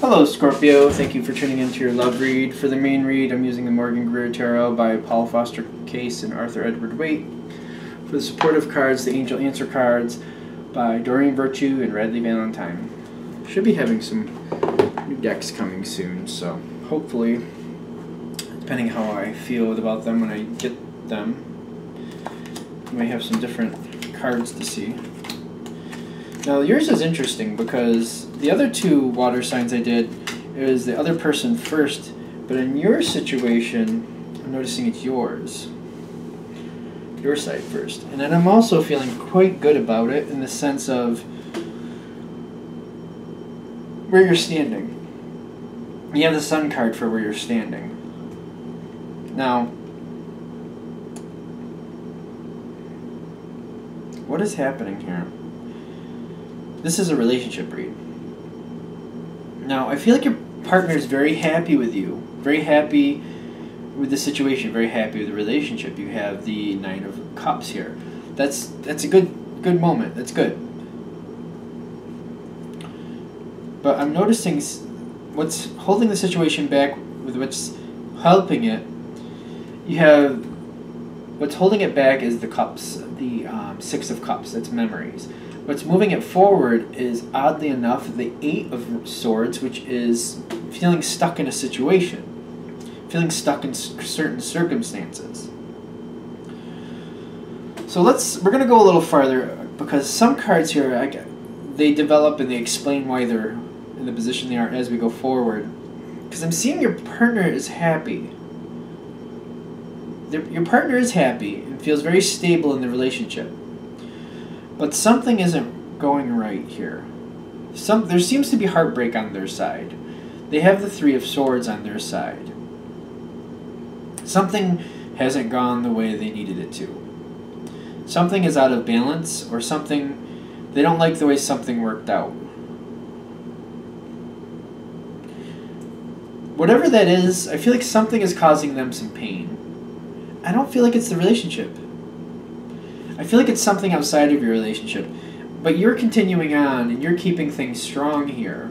Hello Scorpio, thank you for tuning into your love read. For the main read, I'm using the Morgan Greer Tarot by Paul Foster Case and Arthur Edward Waite. For the supportive cards, the Angel Answer cards by Doreen Virtue and Radley Valentine. Should be having some new decks coming soon, so hopefully, depending how I feel about them when I get them, you might have some different cards to see. Now yours is interesting because the other two water signs I did, it was the other person first, but in your situation, I'm noticing it's yours. Your side first. And then I'm also feeling quite good about it in the sense of where you're standing. You have the Sun card for where you're standing. Now, what is happening here? This is a relationship read. Now, I feel like your partner is very happy with you, very happy with the situation, very happy with the relationship. You have the Nine of Cups here. That's a good moment. That's good. But I'm noticing what's holding the situation back with what's helping it. You have what's holding it back is the Cups, the Six of Cups. That's memories. What's moving it forward is, oddly enough, the Eight of Swords, which is feeling stuck in a situation, feeling stuck in certain circumstances. So we're going to go a little farther, because some cards here, they develop and they explain why they're in the position they are as we go forward. Because I'm seeing your partner is happy. Your partner is happy and feels very stable in the relationship. But something isn't going right here. There seems to be heartbreak on their side. They have the Three of Swords on their side. Something hasn't gone the way they needed it to. Something is out of balance, or something, they don't like the way something worked out. Whatever that is, I feel like something is causing them some pain. I don't feel like it's the relationship. I feel like it's something outside of your relationship, but you're continuing on and you're keeping things strong here.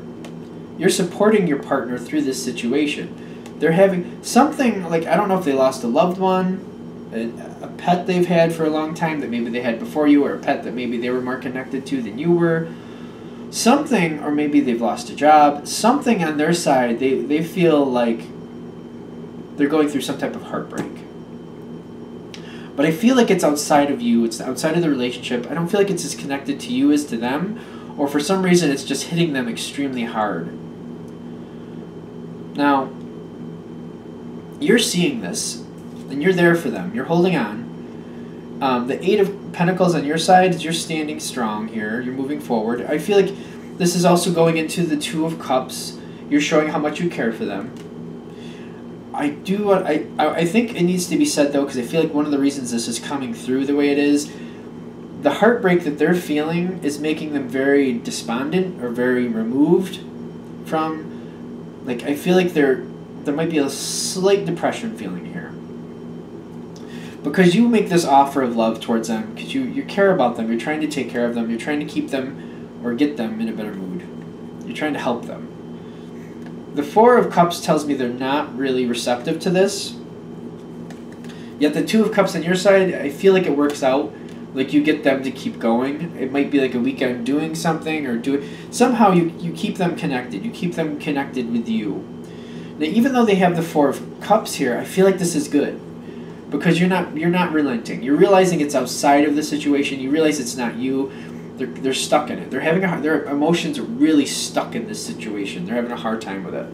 You're supporting your partner through this situation. They're having something like, I don't know if they lost a loved one, a pet they've had for a long time that maybe they had before you, or a pet that maybe they were more connected to than you were. Something, or maybe they've lost a job, something on their side, they feel like they're going through some type of heartbreak. But I feel like it's outside of you, it's outside of the relationship. I don't feel like it's as connected to you as to them, or for some reason it's just hitting them extremely hard. Now, you're seeing this, and you're there for them. You're holding on. The Eight of Pentacles on your side is you're standing strong here. You're moving forward. I feel like this is also going into the Two of Cups. You're showing how much you care for them. I think it needs to be said, though, because I feel like one of the reasons this is coming through the way it is, the heartbreak that they're feeling is making them very despondent or very removed from, like, I feel like there might be a slight depression feeling here. Because you make this offer of love towards them, because you care about them, you're trying to take care of them, you're trying to keep them or get them in a better mood. You're trying to help them. The Four of Cups tells me they're not really receptive to this. Yet the Two of Cups on your side, I feel like it works out. Like you get them to keep going. It might be like a weekend doing something, or somehow you keep them connected. You keep them connected with you. Now, even though they have the Four of Cups here, I feel like this is good. Because you're not relenting. You're realizing it's outside of the situation. You realize it's not you. They're stuck in it. Their emotions are really stuck in this situation. They're having a hard time with it.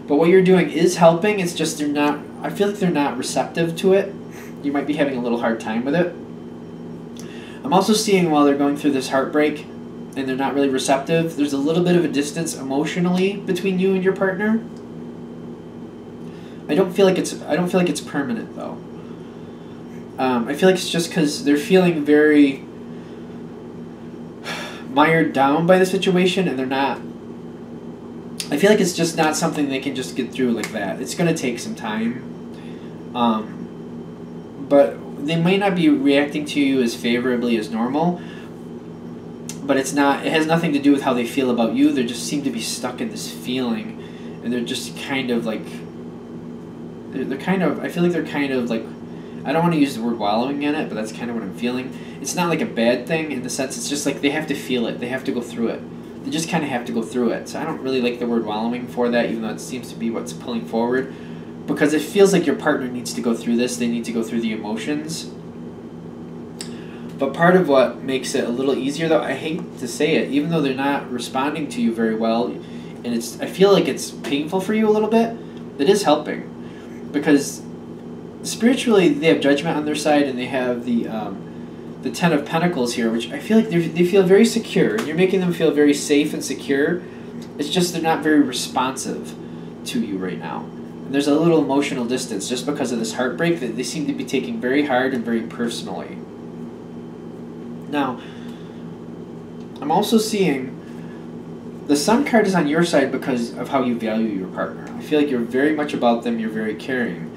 But what you're doing is helping. It's just I feel like they're not receptive to it. You might be having a little hard time with it. I'm also seeing while they're going through this heartbreak and they're not really receptive, there's a little bit of a distance emotionally between you and your partner. I don't feel like it's permanent, though. I feel like it's just because they're feeling very mired down by the situation, and they're not. I feel like it's just not something they can just get through like that. It's going to take some time. But they might not be reacting to you as favorably as normal. but it's not. It has nothing to do with how they feel about you. They just seem to be stuck in this feeling, and they're just kind of like. They're kind of. I feel like they're kind of like. I don't want to use the word wallowing in it, but that's kind of what I'm feeling. It's not like a bad thing in the sense. It's just like they have to feel it. They have to go through it. They just kind of have to go through it. So I don't really like the word wallowing for that, even though it seems to be what's pulling forward, because it feels like your partner needs to go through this. They need to go through the emotions. But part of what makes it a little easier, though, I hate to say it, even though they're not responding to you very well, and I feel like it's painful for you a little bit, it is helping. Because spiritually, they have judgment on their side, and they have the Ten of Pentacles here, which I feel like they feel very secure. You're making them feel very safe and secure. It's just they're not very responsive to you right now. And there's a little emotional distance just because of this heartbreak that they seem to be taking very hard and very personally. Now, I'm also seeing the Sun card is on your side because of how you value your partner. I feel like you're very much about them, you're very caring.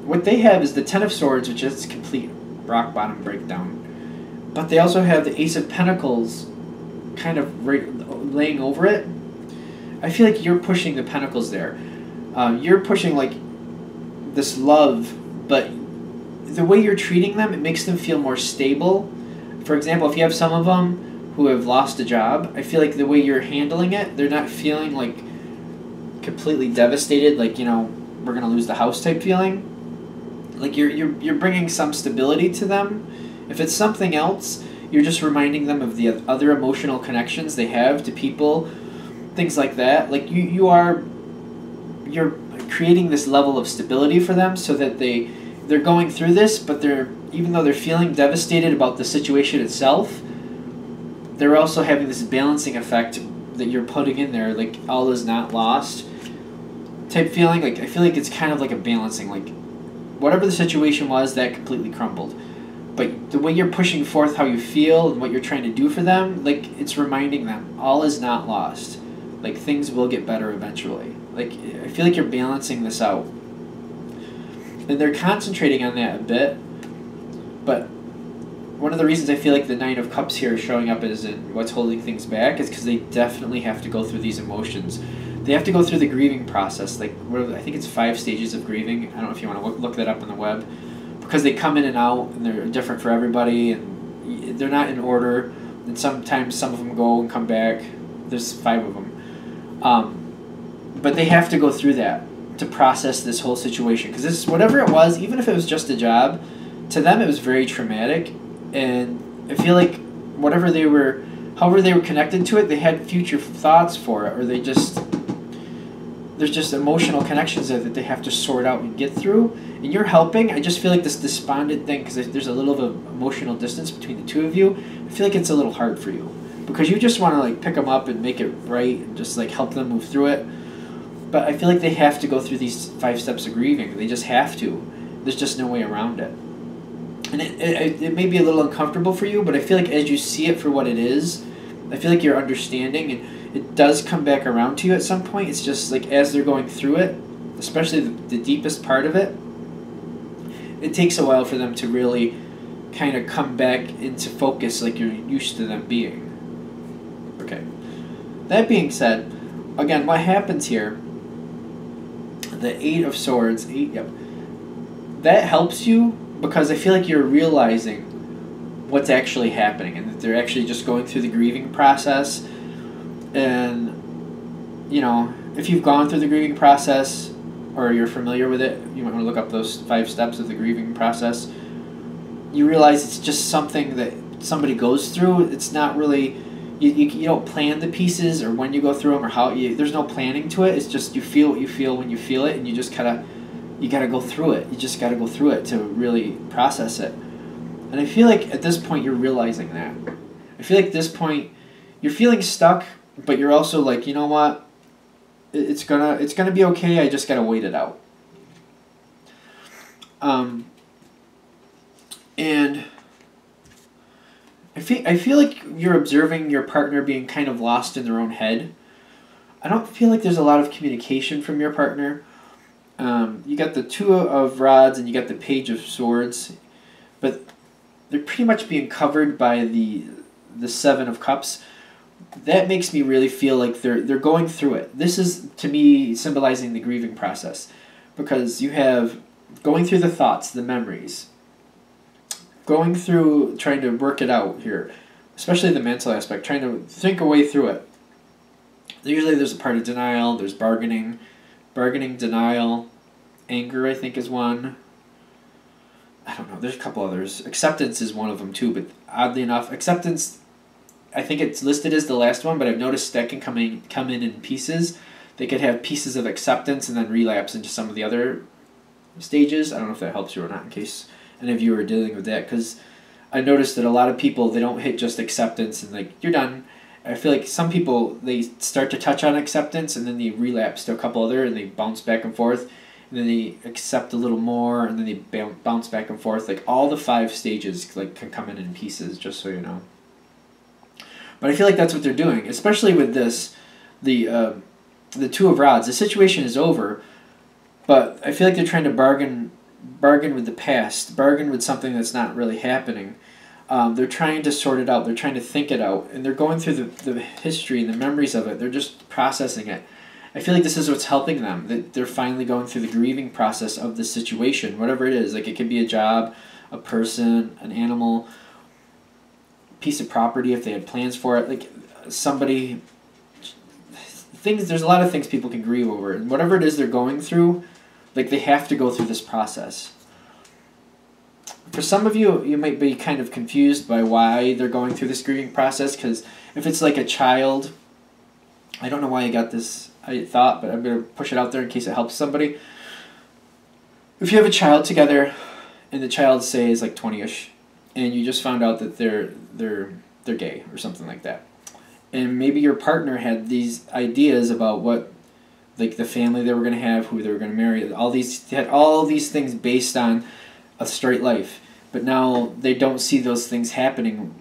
What they have is the Ten of Swords, which is complete rock bottom breakdown. But they also have the Ace of Pentacles kind of laying over it. I feel like you're pushing the Pentacles there. You're pushing like this love, but the way you're treating them, it makes them feel more stable. For example, if you have some of them who have lost a job, I feel like the way you're handling it, they're not feeling like completely devastated, like, you know, we're going to lose the house type feeling. Like you're bringing some stability to them. If it's something else, you're just reminding them of the other emotional connections they have to people, things like that. Like you're creating this level of stability for them so that they're going through this, but even though they're feeling devastated about the situation itself, they're also having this balancing effect that you're putting in there, like all is not lost type feeling. Like I feel like it's kind of like a balancing, like whatever the situation was, that completely crumbled. But the way you're pushing forth how you feel and what you're trying to do for them, like it's reminding them all is not lost. Like things will get better eventually. Like I feel like you're balancing this out. And they're concentrating on that a bit. But one of the reasons I feel like the Nine of Cups here is showing up as in what's holding things back is because they definitely have to go through these emotions. They have to go through the grieving process. Like I think it's 5 stages of grieving. I don't know if you want to look that up on the web. Because they come in and out, and they're different for everybody, and they're not in order. And sometimes some of them go and come back. There's 5 of them. But they have to go through that to process this whole situation. Because this, whatever it was, even if it was just a job, to them it was very traumatic. And I feel like however they were connected to it, they had future thoughts for it, or there's just emotional connections there that they have to sort out and get through. And you're helping. I just feel like this despondent thing, because there's a little bit of emotional distance between the two of you. I feel like it's a little hard for you, because you just want to like pick them up and make it right and just like help them move through it. But I feel like they have to go through these 5 steps of grieving. They just have to. There's just no way around it. And it may be a little uncomfortable for you, but I feel like as you see it for what it is, I feel like you're understanding, and it does come back around to you at some point. It's just like as they're going through it, especially the deepest part of it, it takes a while for them to really kind of come back into focus like you're used to them being. Okay. That being said, again, what happens here, the 8 of Swords, that helps you because I feel like you're realizing what's actually happening and that they're actually just going through the grieving process. And, you know, if you've gone through the grieving process or you're familiar with it, you might want to look up those 5 steps of the grieving process. You realize it's just something that somebody goes through. It's not really, you don't plan the pieces or when you go through them or how there's no planning to it. It's just you feel what you feel when you feel it, and you just you gotta go through it. You just gotta go through it to really process it. And I feel like at this point you're realizing that. I feel like at this point you're feeling stuck, but you're also like, you know what? It's gonna be okay. I just gotta wait it out. And I feel like you're observing your partner being kind of lost in their own head. I don't feel like there's a lot of communication from your partner. You got the 2 of Rods and you got the Page of Swords, but they're pretty much being covered by the the Seven of Cups, that makes me really feel like they're going through it. This is, to me, symbolizing the grieving process, because you have going through the thoughts, the memories, going through trying to work it out here, especially the mental aspect, trying to think a way through it. Usually there's a part of denial, there's bargaining, denial, anger I think is one. I don't know, there's a couple others. Acceptance is one of them too, but oddly enough, acceptance, I think it's listed as the last one, but I've noticed that can come in pieces. They could have pieces of acceptance and then relapse into some of the other stages. I don't know if that helps you or not, in case any of you are dealing with that, because I noticed that a lot of people, they don't hit just acceptance and like, you're done. I feel like some people, they start to touch on acceptance and then they relapse to a couple other and they bounce back and forth, and then they accept a little more and then they bounce back and forth. Like all the 5 stages like can come in pieces, just so you know. But I feel like that's what they're doing, especially with this, the Two of Rods. The situation is over, but I feel like they're trying to bargain with the past, bargain with something that's not really happening. They're trying to sort it out. They're trying to think it out, and they're going through the history and the memories of it. They're just processing it. I feel like this is what's helping them. That they're finally going through the grieving process of the situation, whatever it is. Like it could be a job, a person, an animal, piece of property if they had plans for it, like somebody, things. There's a lot of things people can grieve over, and whatever it is they're going through, like they have to go through this process. For some of you, you might be kind of confused by why they're going through this grieving process, because if it's like a child, I don't know why I got this thought, but I'm going to push it out there in case it helps somebody. If you have a child together, and the child, say, is like 20-ish, and you just found out that they're gay or something like that, and maybe your partner had these ideas about what, like the family they were going to have, who they were going to marry, they had all these things based on a straight life, but now they don't see those things happening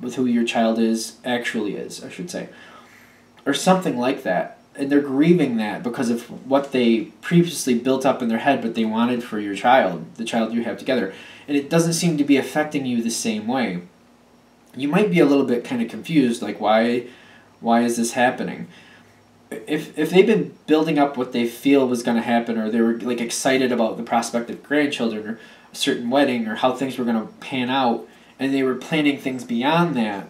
with who your child actually is, I should say, or something like that. And they're grieving that because of what they previously built up in their head, but they wanted for your child, the child you have together. And it doesn't seem to be affecting you the same way. You might be a little bit kind of confused, like why is this happening? If they've been building up what they feel was going to happen, or they were like excited about the prospect of grandchildren or a certain wedding or how things were going to pan out, and they were planning things beyond that,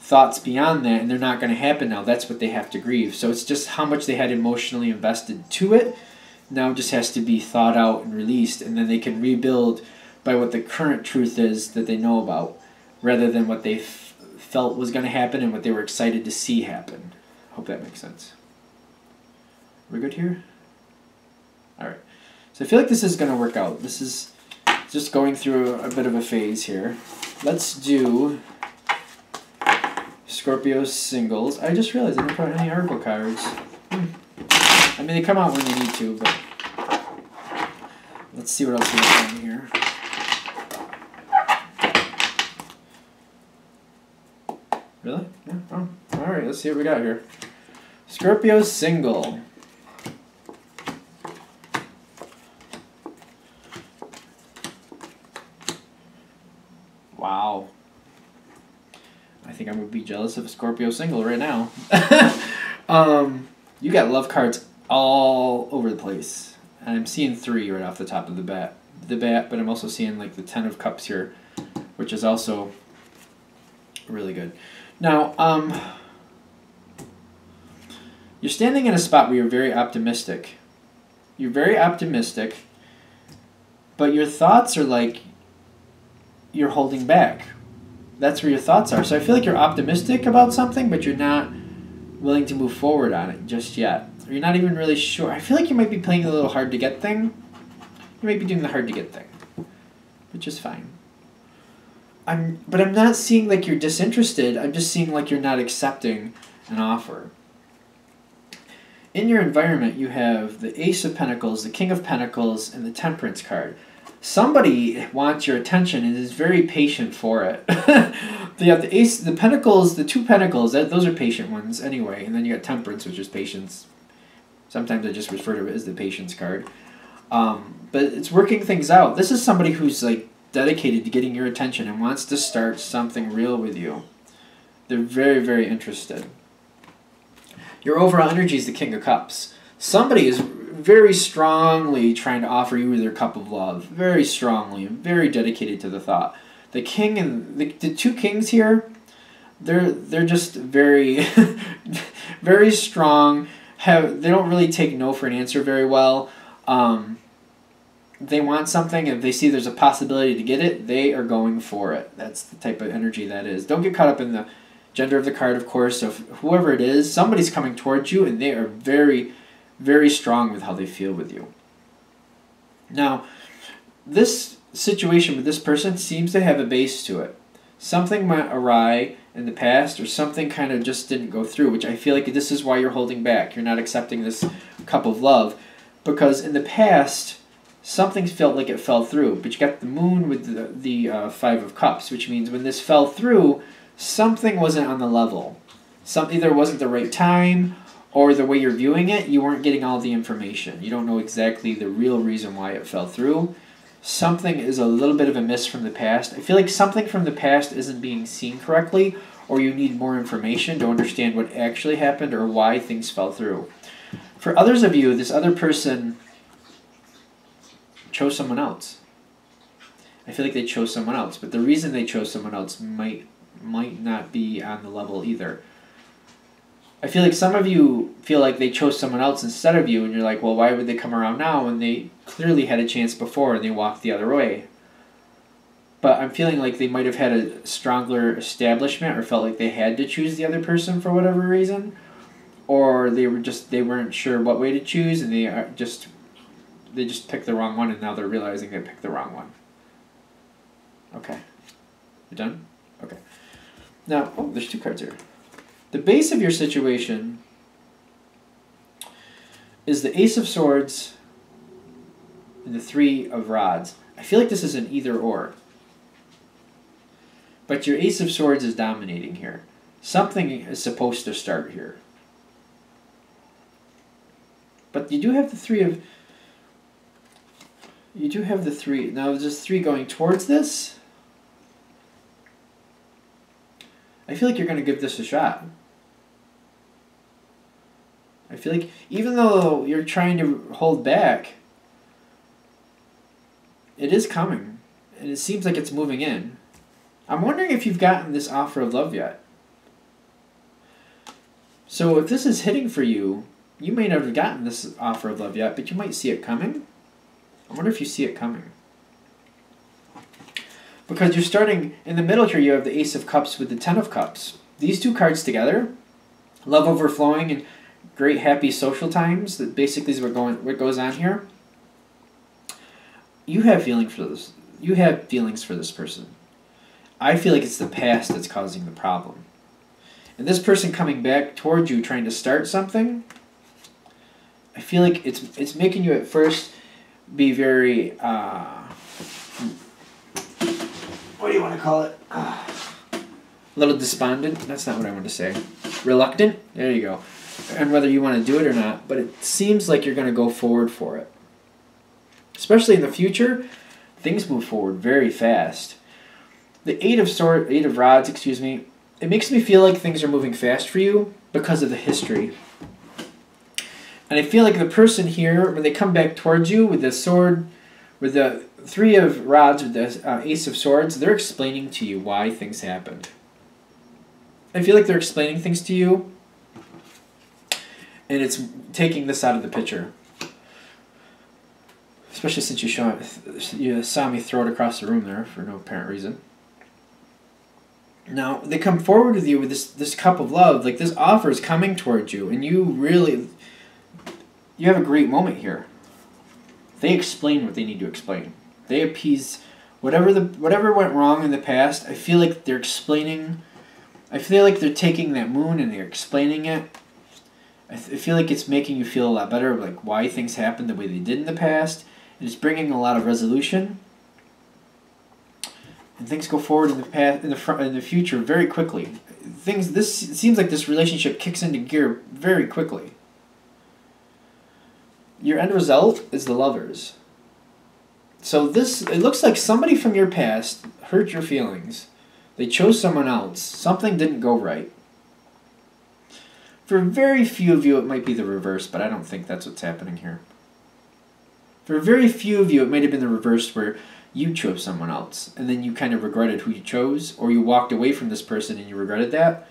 thoughts beyond that, and they're not going to happen now, that's what they have to grieve. So it's just how much they had emotionally invested to it now just has to be thought out and released, and then they can rebuild by what the current truth is that they know about, rather than what they felt was going to happen and what they were excited to see happen. Hope that makes sense. We're good here? Alright. So I feel like this is going to work out. This is just going through a bit of a phase here. Let's do Scorpio singles. I just realized I didn't put any Oracle cards. I mean, they come out when they need to, but let's see what else we got in here. Really? Yeah. Oh. Alright, let's see what we got here. Scorpio single. Wow. I think I'm going to be jealous of a Scorpio single right now. You got love cards all over the place. And I'm seeing 3 right off the top of the bat, but I'm also seeing like the 10 of Cups here, which is also really good. Now, you're standing in a spot where you're very optimistic. You're very optimistic, but your thoughts are like you're holding back. That's where your thoughts are. So I feel like you're optimistic about something, but you're not willing to move forward on it just yet. Or you're not even really sure. I feel like you might be playing a little hard to get thing. You might be doing the hard to get thing, which is fine. But I'm not seeing like you're disinterested. I'm just seeing like you're not accepting an offer. In your environment, you have the Ace of Pentacles, the King of Pentacles, and the Temperance card. Somebody wants your attention and is very patient for it. You have the Ace, the Pentacles, the 2 Pentacles. Those are patient ones anyway. And then you got Temperance, which is patience. Sometimes I just refer to it as the Patience card. But it's working things out. This is somebody who's like dedicated to getting your attention and wants to start something real with you. They're very, very interested. Your overall energy is the King of Cups. Somebody is very strongly trying to offer you their cup of love. Very strongly and very dedicated to the thought. The king and the two kings here, they're just very very strong. They don't really take no for an answer very well. They want something, if they see there's a possibility to get it, they are going for it. That's the type of energy that is. Don't get caught up in the gender of the card, of course. So whoever it is, somebody's coming towards you, and they are very, very strong with how they feel with you. Now, this situation with this person seems to have a base to it. Something went awry in the past, or something kind of just didn't go through, which I feel like this is why you're holding back. You're not accepting this cup of love, because in the past, something felt like it fell through. But you got the moon with the Five of Cups, which means when this fell through, something wasn't on the level. Either wasn't the right time, or the way you're viewing it, you weren't getting all the information. You don't know exactly the real reason why it fell through. Something is a little bit of a miss from the past. I feel like something from the past isn't being seen correctly, or you need more information to understand what actually happened or why things fell through. For others of you, this other person chose someone else. I feel like they chose someone else, but the reason they chose someone else might not be on the level either. I feel like some of you feel like they chose someone else instead of you, and you're like, well, why would they come around now when they clearly had a chance before and they walked the other way? But I'm feeling like they might have had a stronger establishment, or felt like they had to choose the other person for whatever reason, or they weren't sure what way to choose, and they just picked the wrong one, and now they're realizing they picked the wrong one. Okay. You done? Okay. Now, oh, there's two cards here. The base of your situation is the Ace of Swords and the Three of Rods. I feel like this is an either or. But your Ace of Swords is dominating here. Something is supposed to start here. But you do have the Three of... You do have the three. Now, is this three going towards this? I feel like you're going to give this a shot. I feel like even though you're trying to hold back, it is coming. And it seems like it's moving in. I'm wondering if you've gotten this offer of love yet. So if this is hitting for you, you may not have gotten this offer of love yet, but you might see it coming. I wonder if you see it coming. Because you're starting, in the middle here, you have the Ace of Cups with the Ten of Cups. These two cards together, love overflowing and great happy social times, that basically is what goes on here. You have feelings for this. You have feelings for this person. I feel like it's the past that's causing the problem. And this person coming back towards you trying to start something, I feel like it's making you at first be very, what do you want to call it? A little despondent. That's not what I want to say. Reluctant? There you go. And whether you want to do it or not, but it seems like you're going to go forward for it. Especially in the future, things move forward very fast. The Eight of Rods, excuse me, it makes me feel like things are moving fast for you because of the history. And I feel like the person here, when they come back towards you with the sword, with the Three of Rods, with the Ace of Swords, they're explaining to you why things happened. I feel like they're explaining things to you, and it's taking this out of the picture. Especially since you saw me throw it across the room there for no apparent reason. Now, they come forward with you with this cup of love, like this offer is coming towards you, and you have a great moment here. They explain what they need to explain. They appease whatever went wrong in the past. I feel like they're explaining. I feel like they're taking that moon and they're explaining it. I feel like it's making you feel a lot better, like why things happened the way they did in the past. And it's bringing a lot of resolution. And things go forward in the future very quickly. It seems like this relationship kicks into gear very quickly. Your end result is the Lovers. So it looks like somebody from your past hurt your feelings. They chose someone else. Something didn't go right. For very few of you, it might be the reverse, but I don't think that's what's happening here. For very few of you, it might have been the reverse where you chose someone else, and then you kind of regretted who you chose, or you walked away from this person and you regretted that,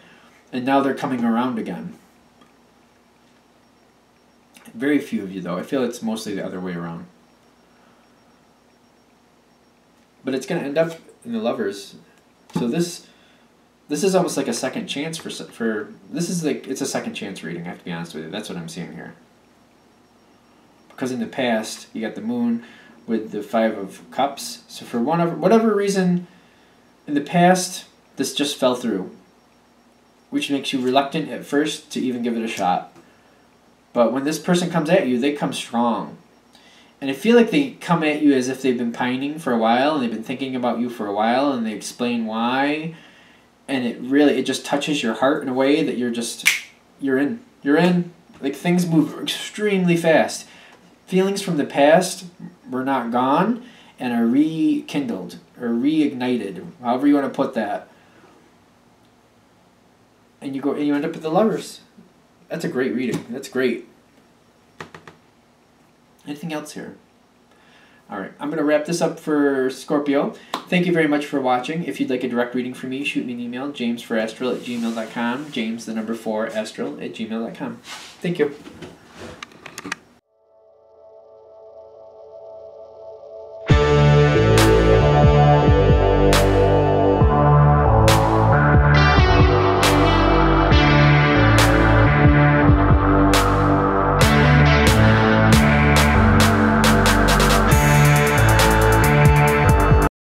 and now they're coming around again. Very few of you, though. I feel it's mostly the other way around. But it's going to end up in the Lovers. So this is almost like a second chance for this is like, it's a second chance reading, I have to be honest with you. That's what I'm seeing here. Because in the past, you got the Moon with the Five of Cups. So for whatever reason, in the past, this just fell through, which makes you reluctant at first to even give it a shot. But when this person comes at you, they come strong. And I feel like they come at you as if they've been pining for a while, and they've been thinking about you for a while, and they explain why. And it just touches your heart in a way that you're in. Like, things move extremely fast. Feelings from the past were not gone and are rekindled or reignited, however you want to put that. And you end up with the Lovers. That's a great reading. That's great. Anything else here? All right, I'm going to wrap this up for Scorpio. Thank you very much for watching. If you'd like a direct reading from me, shoot me an email, jamesforastral@gmail.com, james4astral@gmail.com. Thank you.